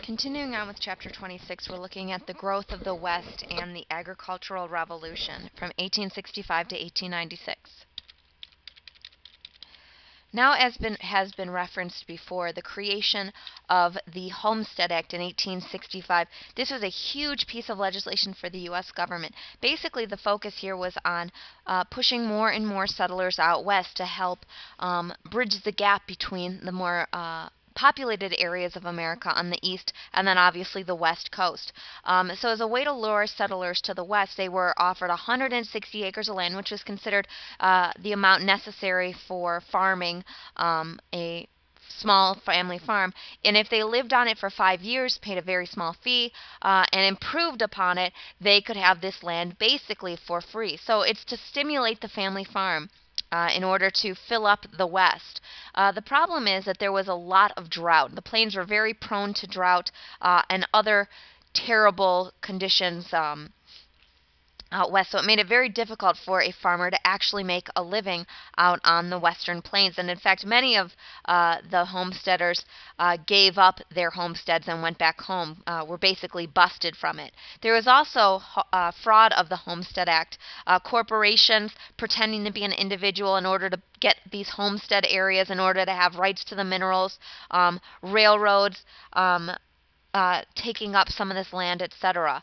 Continuing on with Chapter 26, we're looking at the growth of the West and the agricultural revolution from 1865 to 1896. Now, as has been referenced before, the creation of the Homestead Act in 1865, this was a huge piece of legislation for the U.S. government. Basically, the focus here was on pushing more and more settlers out west to help bridge the gap between the more populated areas of America on the east and then obviously the west coast. So as a way to lure settlers to the west, they were offered 160 acres of land, which was considered the amount necessary for farming a small family farm, and if they lived on it for 5 years, paid a very small fee, and improved upon it, they could have this land basically for free. So it's to stimulate the family farm in order to fill up the West. The problem is that there was a lot of drought. The plains were very prone to drought and other terrible conditions out west, so it made it very difficult for a farmer to actually make a living out on the western plains. And in fact, many of the homesteaders gave up their homesteads and went back home, were basically busted from it. There was also fraud of the Homestead Act, corporations pretending to be an individual in order to get these homestead areas, in order to have rights to the minerals, railroads, taking up some of this land, etc.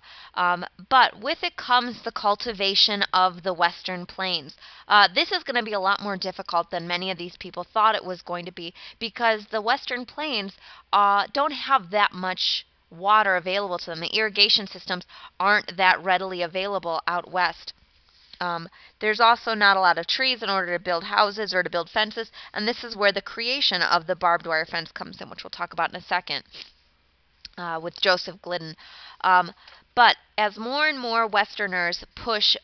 But with it comes the cultivation of the western plains. This is going to be a lot more difficult than many of these people thought it was going to be, because the western plains don't have that much water available to them. The irrigation systems aren't that readily available out west. There's also not a lot of trees in order to build houses or to build fences, and this is where the creation of the barbed wire fence comes in, which we'll talk about in a second. With Joseph Glidden. But as more and more Westerners push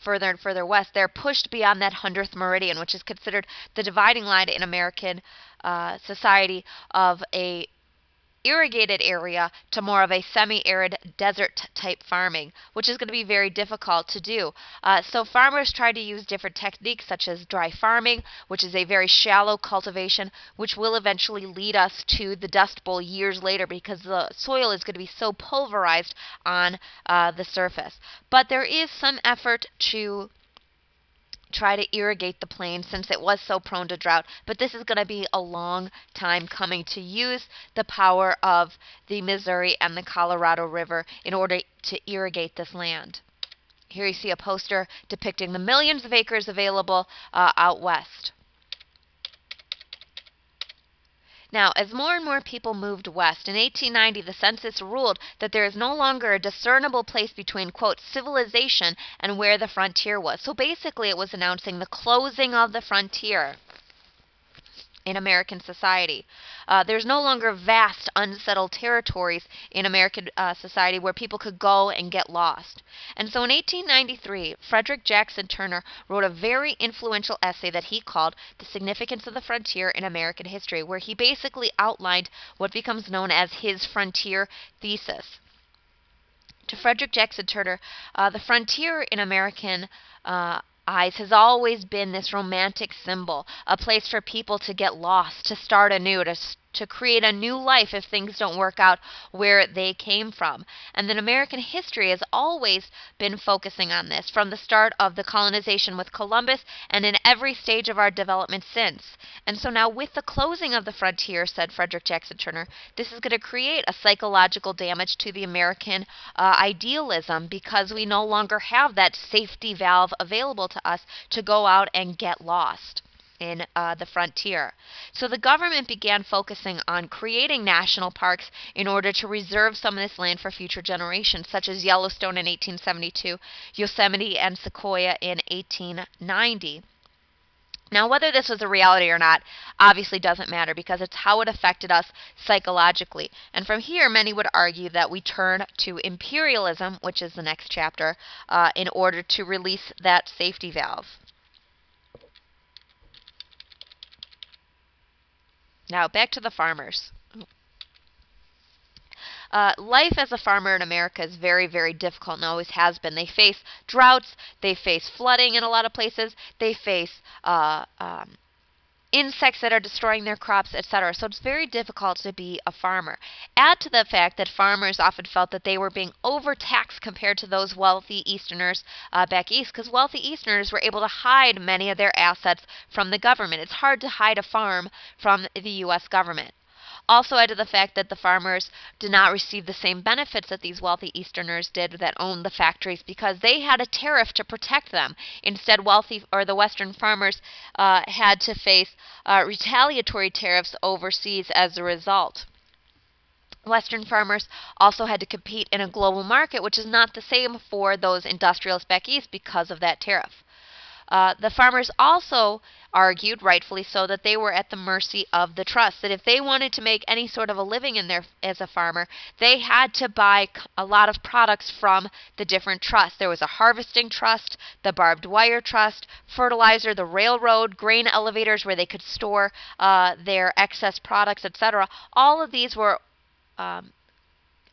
further and further west, they're pushed beyond that 100th meridian, which is considered the dividing line in American society of a irrigated area to more of a semi-arid desert type farming, which is going to be very difficult to do. So farmers try to use different techniques such as dry farming, which is a very shallow cultivation, which will eventually lead us to the Dust Bowl years later, because the soil is going to be so pulverized on the surface. But there is some effort to try to irrigate the plains since it was so prone to drought, but this is going to be a long time coming, to use the power of the Missouri and the Colorado River in order to irrigate this land. Here you see a poster depicting the millions of acres available out west. Now, as more and more people moved west, in 1890 the census ruled that there is no longer a discernible place between, quote, civilization and where the frontier was. So basically it was announcing the closing of the frontier in American society. There's no longer vast unsettled territories in American society where people could go and get lost. And so in 1893, Frederick Jackson Turner wrote a very influential essay that he called The Significance of the Frontier in American History, where he basically outlined what becomes known as his frontier thesis. To Frederick Jackson Turner, the frontier in American eyes has always been this romantic symbol, a place for people to get lost, to start anew, to create a new life if things don't work out where they came from. And then American history has always been focusing on this, from the start of the colonization with Columbus and in every stage of our development since. And so now with the closing of the frontier, said Frederick Jackson Turner, this is going to create a psychological damage to the American idealism, because we no longer have that safety valve available to us to go out and get lost in the frontier. So the government began focusing on creating national parks in order to reserve some of this land for future generations, such as Yellowstone in 1872, Yosemite and Sequoia in 1890. Now, whether this was a reality or not obviously doesn't matter, because it's how it affected us psychologically. And from here, many would argue that we turn to imperialism, which is the next chapter, in order to release that safety valve. Now, back to the farmers. Life as a farmer in America is very, very difficult and always has been. They face droughts, they face flooding in a lot of places, they face insects that are destroying their crops, etc. So it's very difficult to be a farmer. Add to the fact that farmers often felt that they were being overtaxed compared to those wealthy Easterners back east, because wealthy Easterners were able to hide many of their assets from the government. It's hard to hide a farm from the U.S. government. Also add to the fact that the farmers did not receive the same benefits that these wealthy Easterners did that owned the factories, because they had a tariff to protect them. Instead, the Western farmers had to face retaliatory tariffs overseas as a result. Western farmers also had to compete in a global market, which is not the same for those industrialists back east because of that tariff. The farmers also argued, rightfully so, that they were at the mercy of the trust, that if they wanted to make any sort of a living as a farmer, they had to buy a lot of products from the different trusts. There was a harvesting trust, the barbed wire trust, fertilizer, the railroad, grain elevators where they could store their excess products, etc. All of these were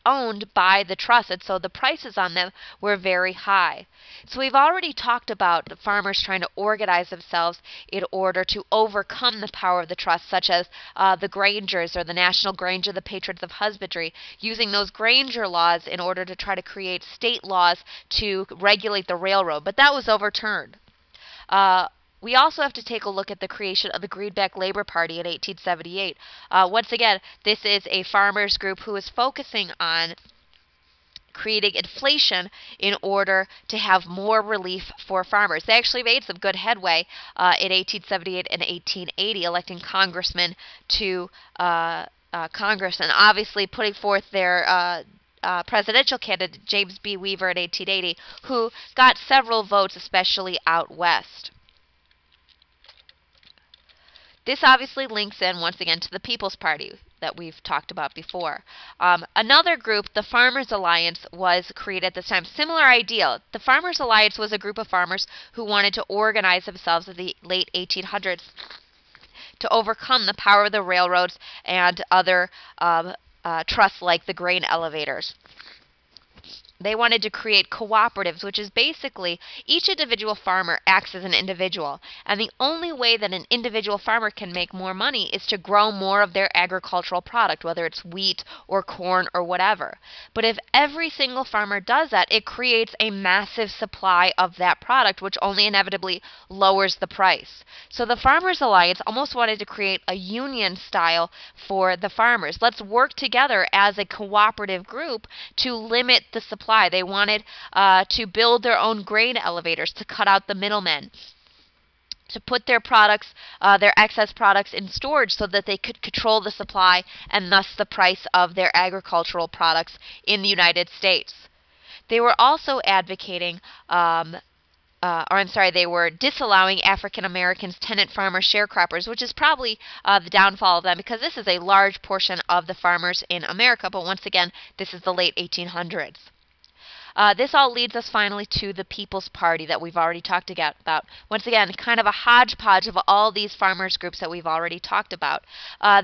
owned by the trust, and so the prices on them were very high. So we've already talked about the farmers trying to organize themselves in order to overcome the power of the trust, such as the Grangers or the National Granger, the Patrons of Husbandry, using those Granger laws in order to try to create state laws to regulate the railroad, but that was overturned. We also have to take a look at the creation of the Greenback Labor Party in 1878. Once again, this is a farmers group who is focusing on creating inflation in order to have more relief for farmers. They actually made some good headway in 1878 and 1880, electing congressmen to Congress, and obviously putting forth their presidential candidate, James B. Weaver, in 1880, who got several votes, especially out west. This obviously links in, once again, to the People's Party that we've talked about before. Another group, the Farmers Alliance, was created at this time. Similar idea. The Farmers Alliance was a group of farmers who wanted to organize themselves in the late 1800s to overcome the power of the railroads and other trusts like the grain elevators. They wanted to create cooperatives, which is basically each individual farmer acts as an individual, and the only way that an individual farmer can make more money is to grow more of their agricultural product, whether it's wheat or corn or whatever. But if every single farmer does that, it creates a massive supply of that product, which only inevitably lowers the price. So the Farmers Alliance almost wanted to create a union style for the farmers. Let's work together as a cooperative group to limit the supply. They wanted to build their own grain elevators to cut out the middlemen, to put their products, their excess products in storage so that they could control the supply and thus the price of their agricultural products in the United States. They were also advocating they were disallowing African Americans, tenant farmers, sharecroppers, which is probably the downfall of them, because this is a large portion of the farmers in America, but once again, this is the late 1800s. This all leads us finally to the People's Party that we've already talked about. Once again, kind of a hodgepodge of all these farmers groups that we've already talked about.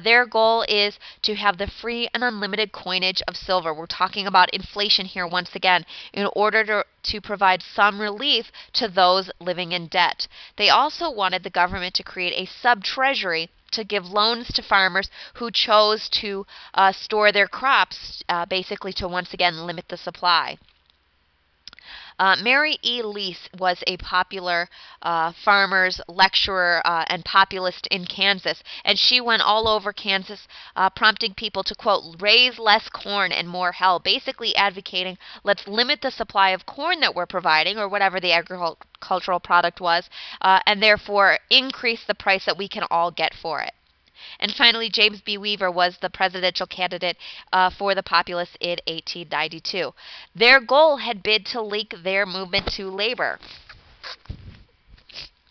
Their goal is to have the free and unlimited coinage of silver. We're talking about inflation here once again, in order to provide some relief to those living in debt. They also wanted the government to create a sub-treasury to give loans to farmers who chose to store their crops, basically to once again limit the supply. Mary E. Lease was a popular farmers lecturer and populist in Kansas, and she went all over Kansas prompting people to, quote, raise less corn and more hell, basically advocating let's limit the supply of corn that we're providing, or whatever the agricultural product was, and therefore increase the price that we can all get for it. And finally, James B. Weaver was the presidential candidate for the Populists in 1892. Their goal had been to link their movement to labor.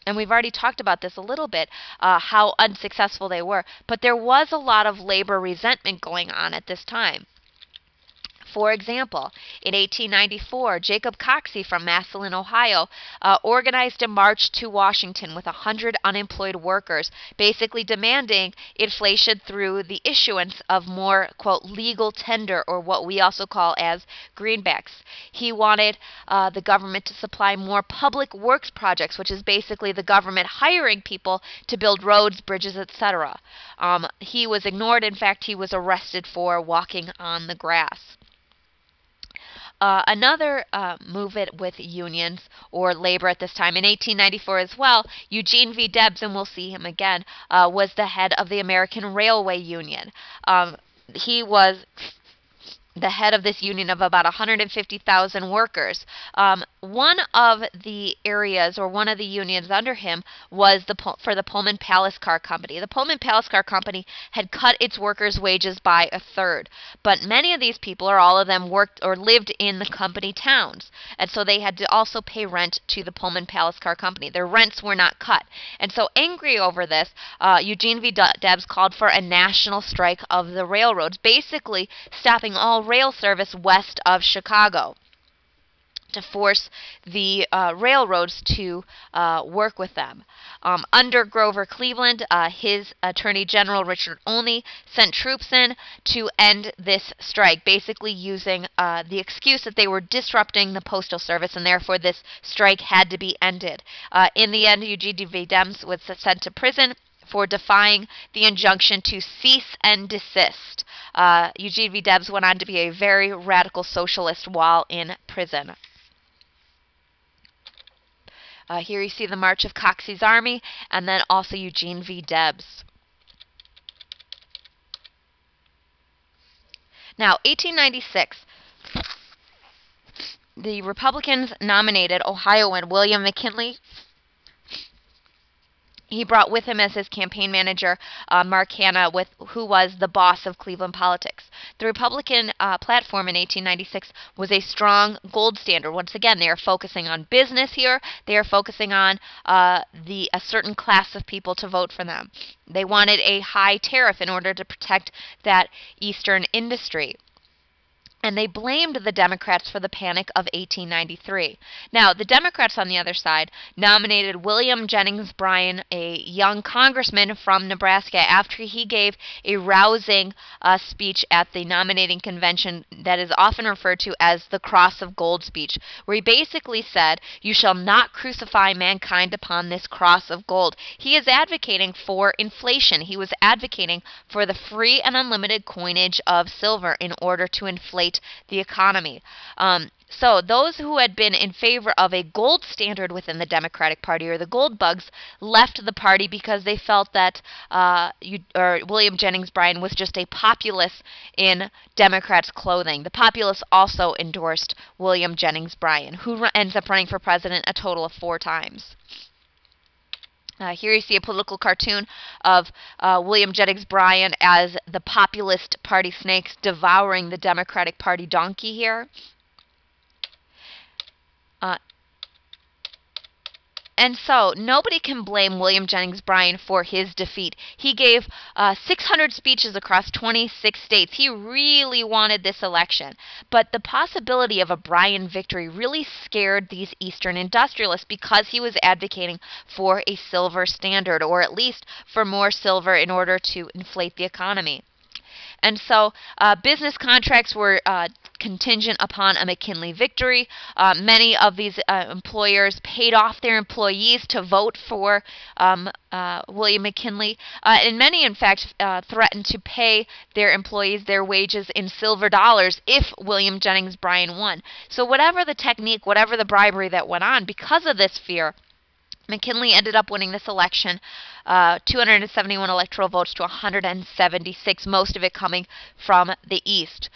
And we've already talked about this a little bit, how unsuccessful they were. But there was a lot of labor resentment going on at this time. For example, in 1894, Jacob Coxey from Massillon, Ohio, organized a march to Washington with 100 unemployed workers, basically demanding inflation through the issuance of more, quote, legal tender, or what we also call as greenbacks. He wanted the government to supply more public works projects, which is basically the government hiring people to build roads, bridges, etc. He was ignored. In fact, he was arrested for walking on the grass. Another movement with unions or labor at this time, in 1894 as well, Eugene V. Debs, and we'll see him again, was the head of the American Railway Union. He was the head of this union of about 150,000 workers. One of the areas, or one of the unions under him, was for the Pullman Palace Car Company. The Pullman Palace Car Company had cut its workers' wages by a third, but many of these people, or all of them, worked or lived in the company towns, and so they had to also pay rent to the Pullman Palace Car Company. Their rents were not cut, and so angry over this, Eugene V. Debs called for a national strike of the railroads, basically stopping all rail service west of Chicago, to force the railroads to work with them. Under Grover Cleveland, his Attorney General Richard Olney sent troops in to end this strike, basically using the excuse that they were disrupting the postal service, and therefore this strike had to be ended. In the end, Eugene V. Debs was sent to prison for defying the injunction to cease and desist. Eugene V. Debs went on to be a very radical socialist while in prison. Here you see the march of Coxey's army, and then also Eugene V. Debs. Now, 1896, the Republicans nominated Ohioan William McKinley. He brought with him as his campaign manager Mark Hanna, who was the boss of Cleveland politics. The Republican platform in 1896 was a strong gold standard. Once again, they are focusing on business here. They are focusing on a certain class of people to vote for them. They wanted a high tariff in order to protect that Eastern industry. And they blamed the Democrats for the Panic of 1893. Now, the Democrats, on the other side, nominated William Jennings Bryan, a young congressman from Nebraska, after he gave a rousing speech at the nominating convention that is often referred to as the Cross of Gold speech, where he basically said, "You shall not crucify mankind upon this cross of gold." He is advocating for inflation. He was advocating for the free and unlimited coinage of silver in order to inflate the economy. So those who had been in favor of a gold standard within the Democratic Party, or the gold bugs, left the party because they felt that William Jennings Bryan was just a populist in Democrats' clothing. The populists also endorsed William Jennings Bryan, who ends up running for president a total of 4 times. Here you see a political cartoon of William Jennings Bryan as the populist party snakes devouring the Democratic Party donkey here. And so nobody can blame William Jennings Bryan for his defeat. He gave 600 speeches across 26 states. He really wanted this election. But the possibility of a Bryan victory really scared these Eastern industrialists, because he was advocating for a silver standard, or at least for more silver in order to inflate the economy. And so business contracts were contingent upon a McKinley victory. Many of these employers paid off their employees to vote for William McKinley, and many, in fact, threatened to pay their employees their wages in silver dollars if William Jennings Bryan won. So whatever the technique, whatever the bribery that went on, because of this fear, McKinley ended up winning this election, 271 electoral votes to 176, most of it coming from the East.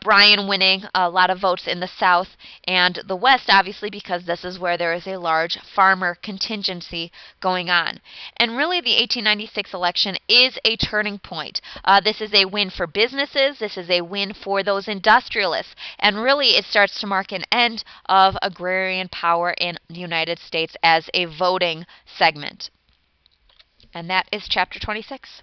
Bryan winning a lot of votes in the South and the West, obviously, because this is where there is a large farmer contingency going on. And really, the 1896 election is a turning point. This is a win for businesses. This is a win for those industrialists. And really, it starts to mark an end of agrarian power in the United States as a voting segment. And that is Chapter 26.